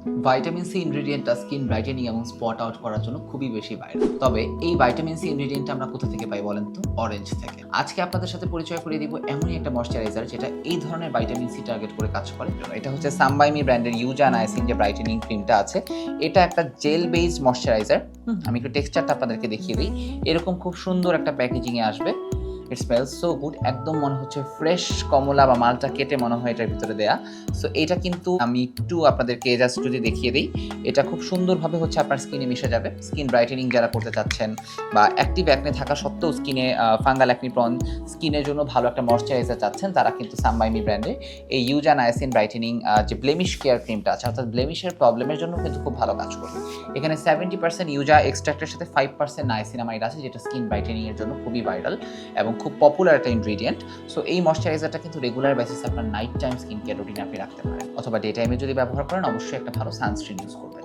Vitamin C ইনগ্রেডিয়েন্টটা skin brightening এবং spot out করার জন্য খুবই বেশি ভাইরাল। তবে এই ভাইটামিন সি ইনগ্রেডিয়েন্টটা আমরা কোথা থেকে পাই বলেন তো? অরেঞ্জ থেকে। আজকে আপনাদের সাথে পরিচয় করিয়ে দিব এমনই একটা ময়েশ্চারাইজার যেটা এই ধরনের ভাইটামিন সি টার্গেট করে কাজ করে। এটা হচ্ছে সানবাই ব্র্যান্ডের ইউজা নায়াসিন যে ব্রাইটেনিং ক্রিমটা আছে, এটা একটা জেল বেসড ময়েশ্চারাইজার। আমি একটু টেক্সচারটা আপনাদেরকে দেখিয়ে দিই। এরকম খুব সুন্দর একটা প্যাকেজিং এ আসবে। ইট স্মেলস সো গুড, একদম মনে হচ্ছে ফ্রেশ কমলা বা মালটা কেটে মনে হয় এটার ভিতরে দেয়া। সো এটা কিন্তু আমি একটু আপনাদেরকে জাস্ট যদি দেখিয়ে দিই, এটা খুব সুন্দরভাবে হচ্ছে আপনার স্কিনে মিশে যাবে। স্কিন ব্রাইটেনিং যারা করতে চাচ্ছেন বা অ্যাক্টিভ অ্যাকনে থাকা সত্ত্বেও স্কিনে ফাঙ্গাল অ্যাকনি প্রন স্কিনের জন্য ভালো একটা ময়েশ্চারাইজার চাচ্ছেন, তারা কিন্তু সানবাই ব্র্যান্ডের এই ইউজা নায়াসিন ব্রাইটেনিং যে ব্লেমিশ কেয়ার ক্রিমটা আছে, অর্থাৎ ব্লেমিশের প্রবলেমের জন্য কিন্তু খুব ভালো কাজ করবে। এখানে 70% ইউজা এক্সট্রাক্টের সাথে 5% নায়াসিনামাইড আছে, যেটা স্কিন ব্রাইটেনিং এর জন্য খুবই ভাইরাল এবং খুব পপুলার একটা ইনগ্রেডিয়েন্ট। সো এই ময়েশ্চারাইজারটা কিন্তু রেগুলার বেসিসে আপনার নাইট টাইম স্কিন কেয়ার রুটিনে আপনি রাখতে পারেন, অথবা ডে টাইমে যদি ব্যবহার করেন অবশ্যই একটা ভালো সানস্ক্রিন ইউজ করবেন।